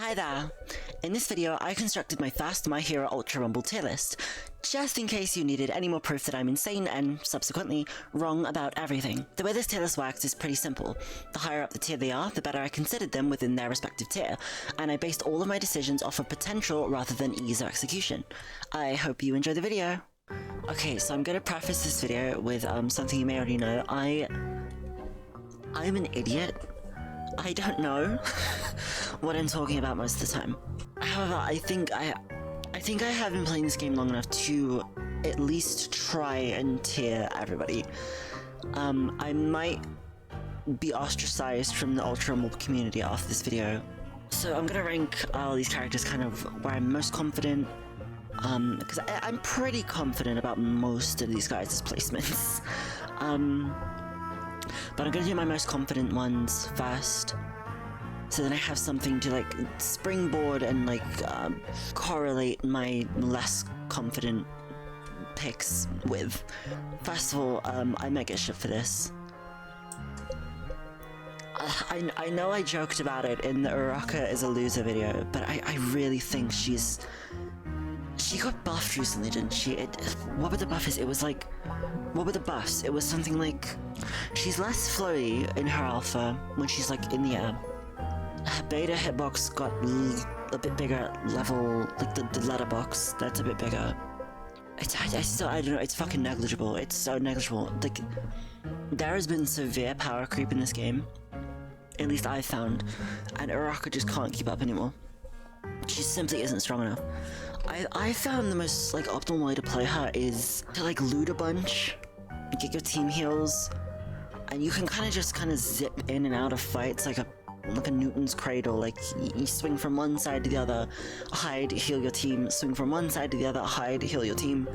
Hi there! In this video, I constructed my first MyHero Ultra Rumble tier list, just in case you needed any more proof that I'm insane and, subsequently, wrong about everything. The way this tier list works is pretty simple. The higher up the tier they are, the better I considered them within their respective tier, and I based all of my decisions off of potential rather than ease of execution. I hope you enjoy the video! Okay, so I'm gonna preface this video with something you may already know. I'm an idiot. I don't know what I'm talking about most of the time. However, I think I have been playing this game long enough to at least try and tier everybody. I might be ostracized from the Ultra Rumble community after this video. So I'm gonna rank all these characters kind of where I'm most confident, because I'm pretty confident about most of these guys' placements. But I'm gonna do my most confident ones first, so then I have something to like springboard and like correlate my less confident picks with. First of all, I might get shit for this. I know I joked about it in the Uraka is a loser video, but I really think she got buffed recently, didn't she? What were the buffs? It was like, what were the buffs? It was something like, she's less floaty in her alpha when she's like in the air. Her beta hitbox got a bit bigger level, like the letterbox, that's a bit bigger. I don't know, it's fucking negligible. It's so negligible. Like, there has been severe power creep in this game. At least I've found. And Uraka just can't keep up anymore. She simply isn't strong enough. I found the most, like, optimal way to play her is to, like, loot a bunch, get your team heals, and you can kind of zip in and out of fights like a Newton's cradle. Like, you swing from one side to the other, hide, heal your team, swing from one side to the other, hide, heal your team.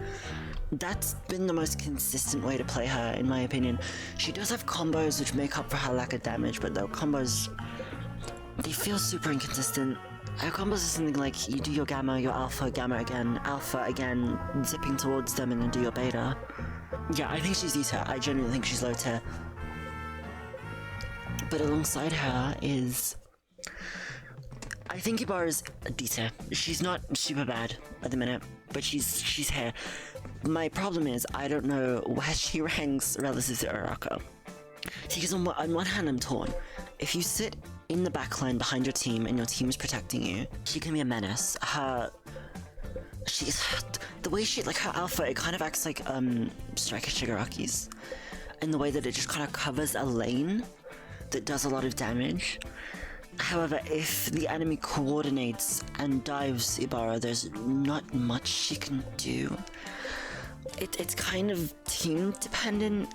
That's been the most consistent way to play her, in my opinion. She does have combos which make up for her lack of damage, but the combos, they feel super inconsistent. Her combos are something like, you do your gamma again, zipping towards them and then do your beta. Yeah, I think she's D-tier. I genuinely think she's low tier. But alongside her is... I think Ibarra's D-tier. She's not super bad at the minute, but she's here. My problem is, I don't know where she ranks relative to Uraka. See, because on one hand I'm torn. If you sit in the backline behind your team and your team is protecting you, she can be a menace. The way she, like her alpha, it kind of acts like Striker Shigaraki's, in the way that it just kind of covers a lane that does a lot of damage. However, if the enemy coordinates and dives Ibarra, there's not much she can do. It's kind of team dependent.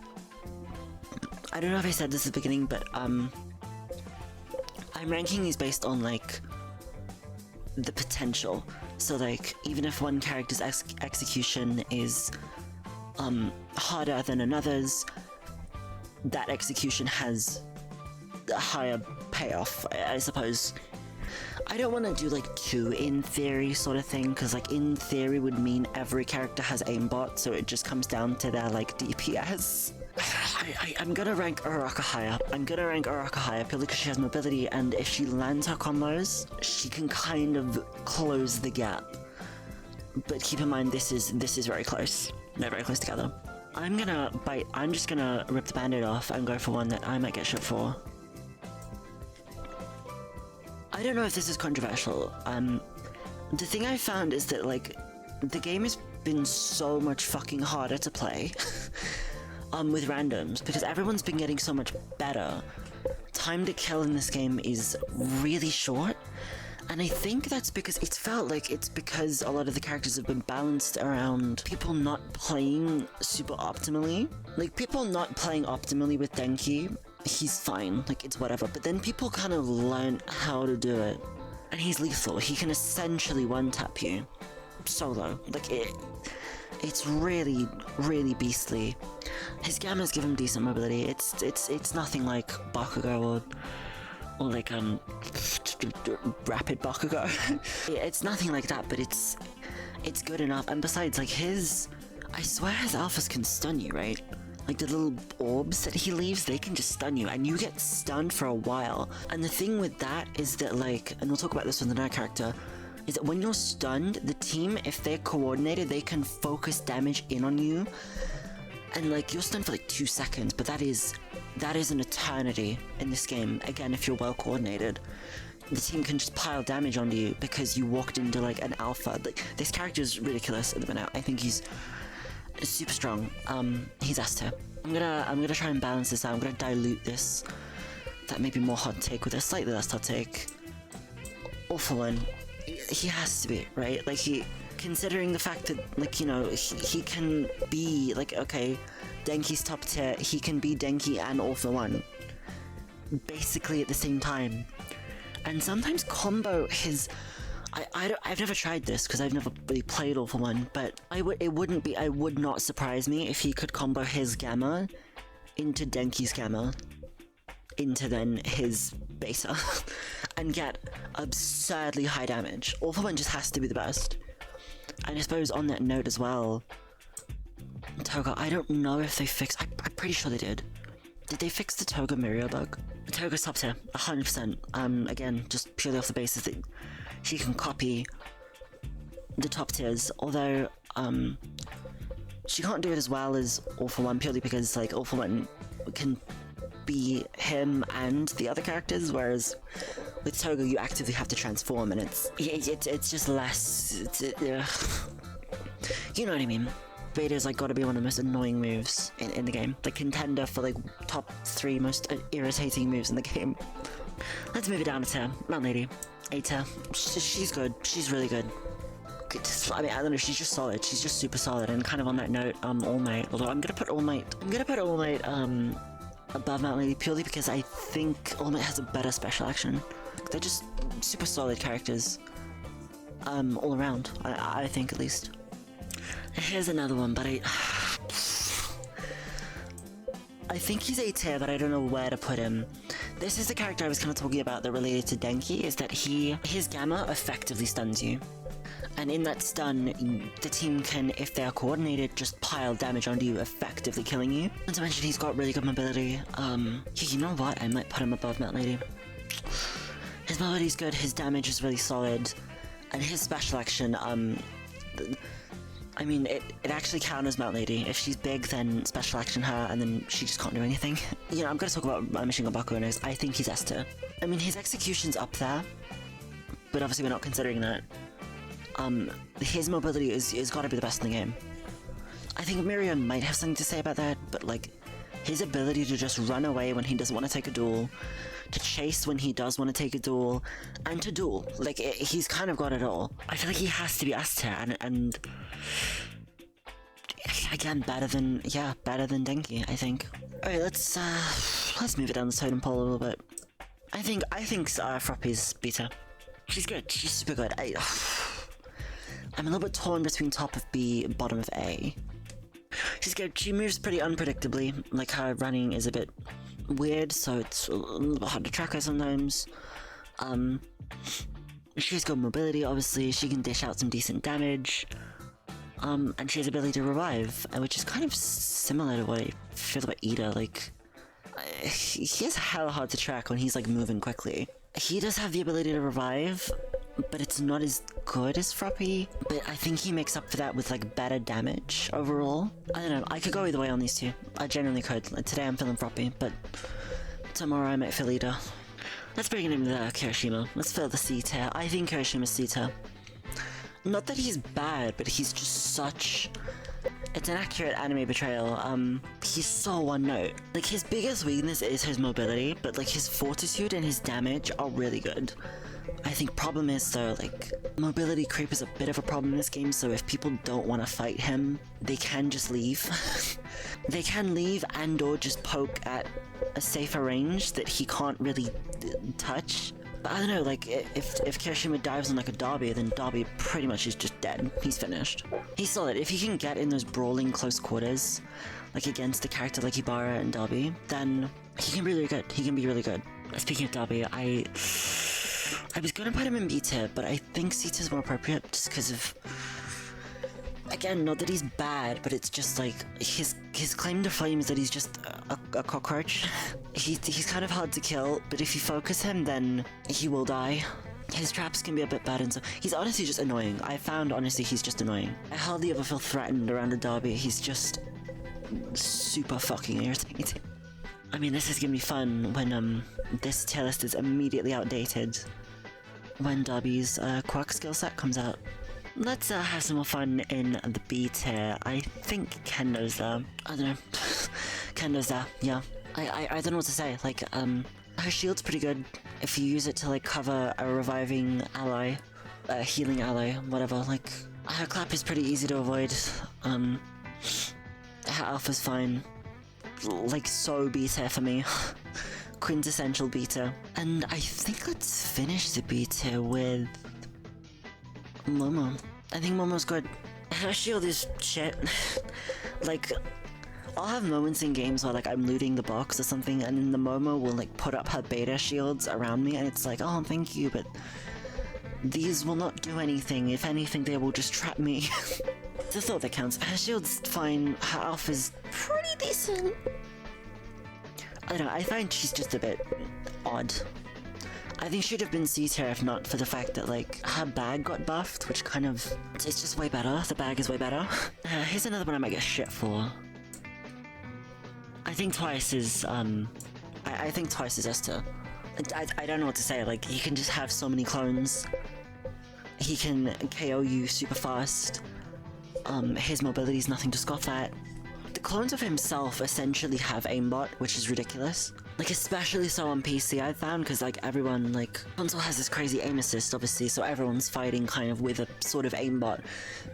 I don't know if I said this at the beginning, but I'm ranking these based on, like, the potential. So, like, even if one character's execution is harder than another's, that execution has a higher payoff, I suppose. I don't want to do, like, two in theory sort of thing, because, like, in theory would mean every character has aimbot, so it just comes down to their, like, DPS. I'm gonna rank Uraka higher. I'm gonna rank Uraka higher purely because she has mobility, and if she lands her combos, she can kind of close the gap. But keep in mind, this is very close. They're very close together. I'm just gonna rip the band-aid off and go for one that I might get shit for. I don't know if this is controversial. The thing I found is that, like, the game has been so much fucking harder to play. With randoms, because everyone's been getting so much better. Time to kill in this game is really short, and I think that's because it's because a lot of the characters have been balanced around people not playing super optimally. Like, people not playing optimally with Denki, he's fine, like, it's whatever, but then people kind of learn how to do it, and he's lethal. He can essentially one-tap you solo. Like, it's really, really beastly. His gammas give him decent mobility. It's nothing like Bakugo or like rapid Bakugo. It's nothing like that, but it's good enough. And besides, like, I swear his alphas can stun you, right? like the little orbs that he leaves, they can just stun you, and you get stunned for a while. And the thing with that is that, like, and we'll talk about this with another character, is that when you're stunned, the team, if they're coordinated, they can focus damage in on you. And like, you're stunned for like 2 seconds, but that is an eternity in this game. Again, if you're well coordinated, the team can just pile damage onto you because you walked into like an alpha. Like, this character is ridiculous at the minute. I think he's super strong. He's S tier. I'm gonna try and balance this out. I'm gonna dilute this. That may be more hot take with a slightly less hot take. All for one, he has to be, right? Like, considering the fact that, like, you know, he can be, like, okay, Denki's top tier, he can be Denki and All for One basically at the same time. And sometimes combo his... I've never tried this because I've never really played All for One, but I would not surprise me if he could combo his Gamma into Denki's Gamma into then his Beta and get absurdly high damage. All for One just has to be the best. And I suppose on that note as well, Toga, I don't know if they fixed... I'm pretty sure they did. Did they fix the Toga Mirio bug? Toga's top tier, 100%. Again, just purely off the basis that she can copy the top tiers, although, she can't do it as well as All for One, purely because, like, All for One can be him and the other characters, whereas with Toga you actively have to transform, and it's just less... you know what I mean. Beta's like gotta be one of the most annoying moves in the game. Like, contender for like top 3 most irritating moves in the game. Let's move it down a tier. Mount Lady, A tier. She's good. She's really good. I mean, I don't know, she's just solid. She's just super solid. And kind of on that note, All Might. Although I'm gonna put All Might above Mount Lady purely because I think All Might has a better special action. They're just super solid characters. All around. I think, at least. Here's another one, but I think he's A tier, but I don't know where to put him. This is the character I was kind of talking about that related to Denki, is that his Gamma effectively stuns you. And in that stun, the team can, if they are coordinated, just pile damage onto you, effectively killing you. Not to mention, he's got really good mobility. You know what? I might put him above Mount Lady. His mobility's good, his damage is really solid, and his special action, I mean, it actually counters Mount Lady. If she's big, then special action her, and then she just can't do anything. You know, I'm gonna talk about Machine Gun Baku, and I think he's S tier. I mean, his execution's up there, but obviously we're not considering that. His mobility is gotta be the best in the game. I think Mirio might have something to say about that, but like, his ability to just run away when he doesn't want to take a duel, to chase when he does want to take a duel, and to duel. Like, he's kind of got it all. I feel like he has to be S tier, and again, better than Denki, I think. Alright, let's move it down the totem pole a little bit. I think Froppy's Beta. She's good, she's super good. I'm a little bit torn between top of B, bottom of A. She's good, she moves pretty unpredictably, like her running is a bit weird, so it's a little bit hard to track her sometimes. She's got mobility, obviously, she can dish out some decent damage. And she has ability to revive, which is kind of similar to what I feel about Ida. Like, he is hella hard to track when he's like moving quickly. He does have the ability to revive, but it's not as good as Froppy. But I think he makes up for that with like better damage overall. I don't know, I could go either way on these two. I genuinely could. Like, today I'm feeling Froppy, but tomorrow I might feel Ida. Let's bring in Kirishima. Let's fill the C tier. I think Kirishima's C tier. Not that he's bad, but he's just such... It's an accurate anime portrayal. He's so one note. Like, his biggest weakness is his mobility, but like his fortitude and his damage are really good. I think problem is though, like, mobility creep is a bit of a problem in this game, so if people don't want to fight him, they can just leave. They can leave and or just poke at a safer range that he can't really touch. But I don't know, like, if Kirishima dives on like a Derby, then Derby pretty much is just dead. He's finished. He's solid. If he can get in those brawling close quarters, like against a character like Ibarra and Derby, then he can be really good. He can be really good. Speaking of Derby, I was gonna put him in B tier, but I think C tier is more appropriate just because of... again, not that he's bad, but it's just like his claim to fame is that he's just a cockroach. He's kind of hard to kill, but if you focus him, then he will die. His traps can be a bit bad, and so he's honestly just annoying. I found honestly he's just annoying. I hardly ever feel threatened around a derby. He's just super fucking irritating. I mean, this is gonna be fun when this tier list is immediately outdated when Derby's quirk skill set comes out. Let's have some more fun in the B tier. I think Kendo's there. I don't know. Kendo's there, yeah. I don't know what to say. Like, her shield's pretty good if you use it to, like, cover a reviving ally, a healing ally, whatever. Like, her clap is pretty easy to avoid. Her alpha's fine. Like, so B tier for me. Quintessential B tier. And I think let's finish the B tier with Momo. I think Momo's good. Her shield is shit. Like, I'll have moments in games where, like, I'm looting the box or something, and then the Momo will, like, put up her beta shields around me, and it's like, oh, thank you, but these will not do anything. If anything, they will just trap me. It's the thought that counts. Her shield's fine. Her alpha's pretty decent. I don't know, I find she's just a bit odd. I think she'd have been C tier if not for the fact that, like, her bag got buffed, which kind of... it's just way better. The bag is way better. Here's another one I might get shit for. I think Twice is, I think Twice is S tier. I don't know what to say, like, he can just have so many clones. He can KO you super fast. His mobility's nothing to scoff at. The clones of himself essentially have aimbot, which is ridiculous. Like, especially so on PC, I've found, because, like, everyone, like, console has this crazy aim assist, obviously, so everyone's fighting kind of with a sort of aimbot.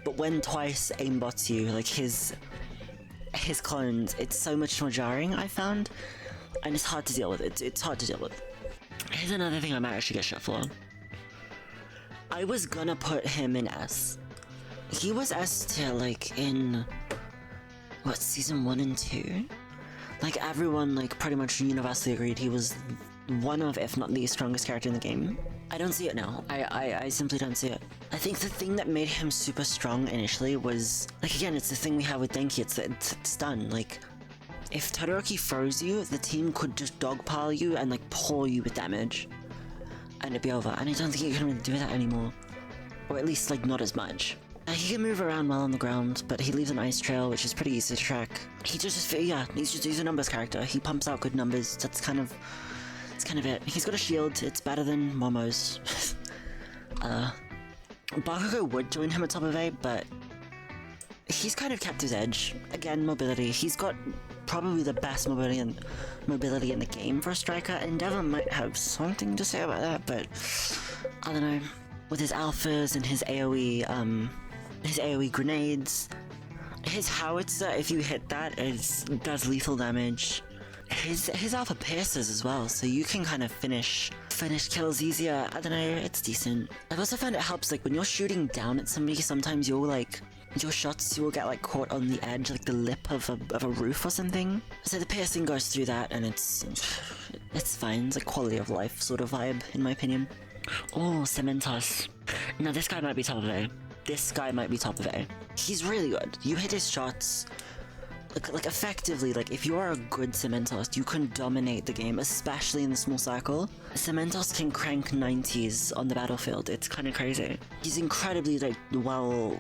But when Twice aimbots you, like, his clones, it's so much more jarring, I found. And it's hard to deal with. It's hard to deal with. Here's another thing I might actually get shit for. I was gonna put him in S. He was S tier, like, in... what, season 1 and 2? Like, everyone, like, pretty much universally agreed he was one of, if not the strongest character in the game. I don't see it now. I simply don't see it. I think the thing that made him super strong initially was, like, again, it's the thing we have with Denki, it's stun. Like, if Todoroki froze you, the team could just dogpile you and, like, pour you with damage. And it'd be over. And I don't think you can really do that anymore. Or at least, like, not as much. He can move around well on the ground, but he leaves an ice trail, which is pretty easy to track. He's a numbers character. He pumps out good numbers. That's kind of it. He's got a shield. It's better than Momo's. Bakugo would join him at top of A, but he's kind of kept his edge. Again, mobility. He's got probably the best mobility in the game for a striker. Endeavor might have something to say about that, but I don't know. With his alphas and his AoE grenades. His howitzer, if you hit that, does lethal damage. His alpha pierces as well, so you can kind of finish kills easier. I don't know, it's decent. I've also found it helps, like, when you're shooting down at somebody, sometimes you'll, like, your shots, you will get, like, caught on the edge, like the lip of a roof or something. So the piercing goes through that, and it's fine. It's a quality of life sort of vibe, in my opinion. Oh, Cementos. Now this guy might be top of A. He's really good. You hit his shots, like effectively, like, if you are a good Cementos, you can dominate the game, especially in the small circle. Cementos can crank 90s on the battlefield. It's kind of crazy. He's incredibly, like, well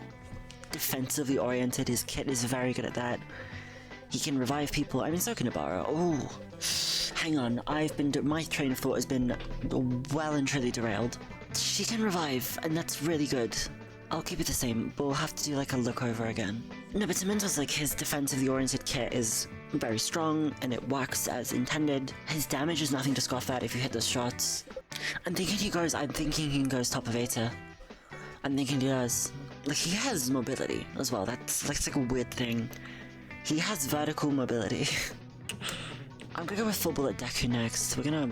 defensively oriented. His kit is very good at that. He can revive people. I mean, so can Ibarra. Oh, hang on. My train of thought has been well and truly derailed. She can revive, and that's really good. I'll keep it the same, but we'll have to do, like, a look over again. No, but Cementos, like, his defensively oriented kit is very strong, and it works as intended. His damage is nothing to scoff at if you hit those shots. I'm thinking he goes top of A tier. I'm thinking he does. Like, he has mobility as well. That's like a weird thing. He has vertical mobility. I'm gonna go with Full Bullet Deku next. We're gonna...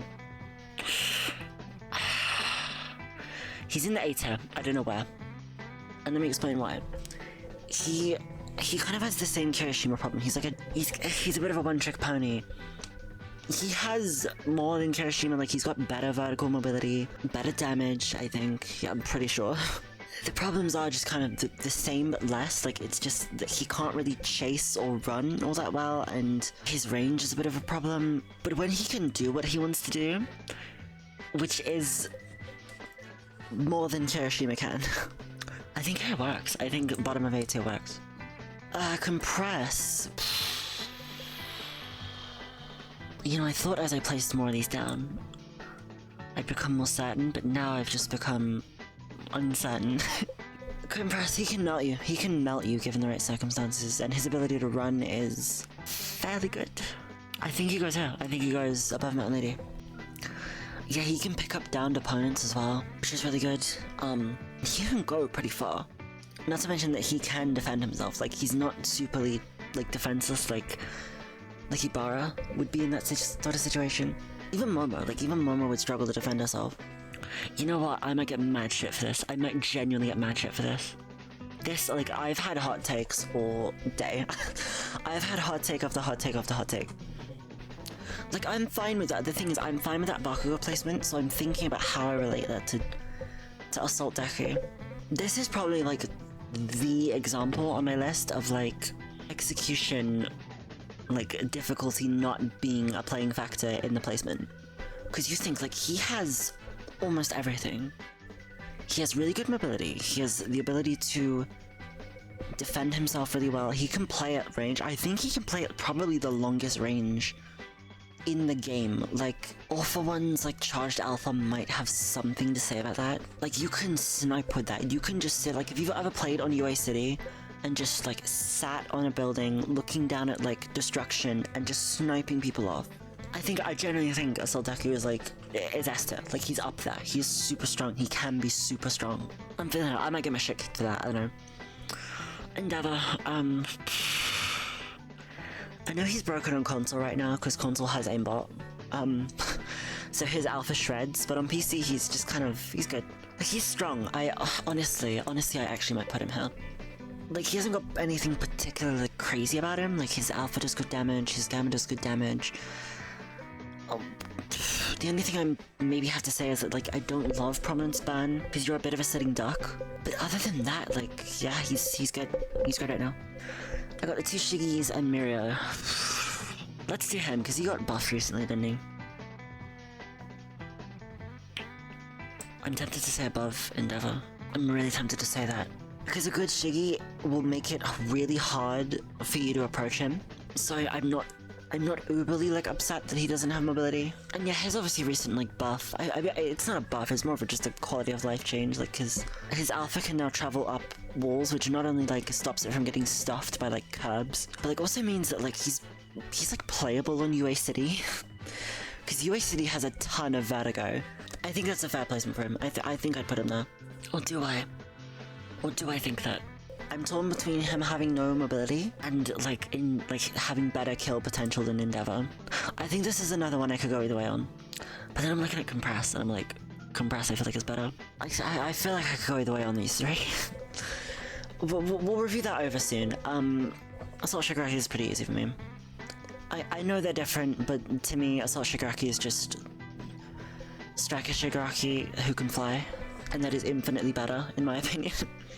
He's in the A tier. I don't know where. And let me explain why. He kind of has the same Kirishima problem. He's a bit of a one-trick pony. He has more than Kirishima, like, he's got better vertical mobility, better damage, I think. Yeah, I'm pretty sure. The problems are just kind of the same but less. Like, it's just that he can't really chase or run all that well, and his range is a bit of a problem. But when he can do what he wants to do, which is more than Kirishima can, I think it works. I think bottom of A tier works. Compress. You know, I thought as I placed more of these down, I'd become more certain, but now I've just become uncertain. Compress, he can melt you. He can melt you given the right circumstances, and his ability to run is fairly good. I think he goes here. I think he goes above Mountain Lady. Yeah, he can pick up downed opponents as well, which is really good. He can go pretty far. Not to mention that he can defend himself. Like, he's not superly, like, defenseless like Ibarra would be in that sort of situation. Even Momo would struggle to defend herself. You know what? I might get mad shit for this. I might genuinely get mad shit for this. This, like, I've had hot takes all day. I've had hot take after hot take after hot take. Like, I'm fine with that. The thing is, I'm fine with that Bakugo placement, so I'm thinking about how I relate that to Assault Deku. This is probably, like, the example on my list of, like, execution, like, difficulty not being a playing factor in the placement. Because you think, like, he has almost everything. He has really good mobility. He has the ability to defend himself really well. He can play at range. I think he can play at probably the longest range in the game. Like, Alpha ones, like Charged Alpha might have something to say about that. Like, you can snipe with that. You can just sit, like, if you've ever played on UA City and just, like, sat on a building looking down at, like, destruction and just sniping people off. I genuinely think Assault Deku is, like, is S tier. Like, he's up there. He's super strong. He can be super strong. I'm feeling it. I might get my shit kicked to that. I don't know. Endeavor, I know he's broken on console right now, because console has aimbot. So his alpha shreds, but on PC he's just kind of, he's good. Like, he's strong. Honestly, I actually might put him here. Like, he hasn't got anything particularly crazy about him. Like, his alpha does good damage, his gamma does good damage. The only thing I maybe have to say is that, like, I don't love Prominence Burn, because you're a bit of a sitting duck. But other than that, like, yeah, he's good. He's good right now. I got the two Shigis and Mirio. Let's do him, because he got buffed recently, didn't he? I'm tempted to say above Endeavor. I'm really tempted to say that. Because a good Shigi will make it really hard for you to approach him. So I'm not uberly, like, upset that he doesn't have mobility. And yeah, his obviously recent, like, buff. It's not a buff, it's more of just a quality of life change, like, his alpha can now travel up walls, which not only, like, stops it from getting stuffed by, like, curbs, but, like, also means that, like, he's like, playable on UA City. Because UA City has a ton of vertigo. I think that's a fair placement for him. I think I'd put him there. Or do I? Or do I think that? I'm torn between him having no mobility and, like, having better kill potential than Endeavor. I think this is another one I could go either way on. But then I'm looking at Compress, and I'm like, Compress I feel like is better. I feel like I could go either way on these three. We'll review that over soon. Assault Shigaraki is pretty easy for me. I know they're different, but to me, Assault Shigaraki is just Striker Shigaraki who can fly, and that is infinitely better, in my opinion.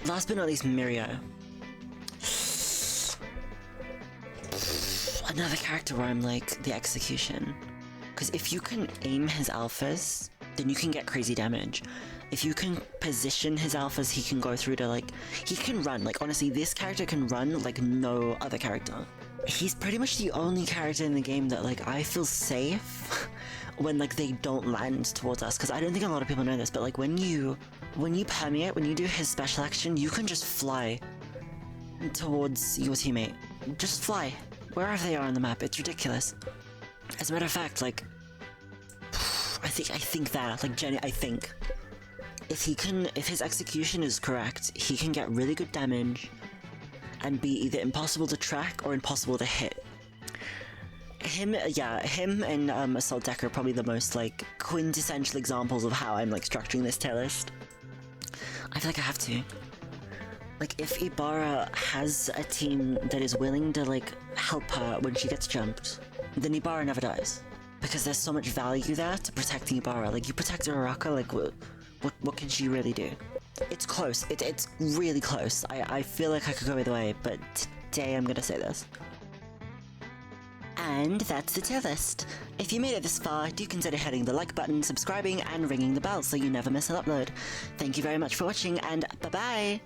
Last but not least, Mirio. Another character where I'm like, the execution. Because if you can aim his alphas, then you can get crazy damage. If you can position his alphas, he can go through to, like, he can run. Like, honestly, this character can run like no other character. He's pretty much the only character in the game that, like, I feel safe when, like, they don't land towards us. Because I don't think a lot of people know this, but, like, when you permeate, when you do his special action, you can just fly towards your teammate. Just fly. Wherever they are on the map. It's ridiculous. As a matter of fact, like, I think that, like, I think. If his execution is correct, he can get really good damage and be either impossible to track or impossible to hit. Him and Assault Deku are probably the most, like, quintessential examples of how I'm, like, structuring this tier list. I feel like I have to. Like, if Ibarra has a team that is willing to, like, help her when she gets jumped, then Ibarra never dies. Because there's so much value there to protecting Ibarra. Like, you protect Uraraka, like, what can she really do? It's close. It's really close. I feel like I could go either way, but today I'm gonna say this. And that's the tier list. If you made it this far, do consider hitting the like button, subscribing, and ringing the bell so you never miss an upload. Thank you very much for watching, and bye-bye!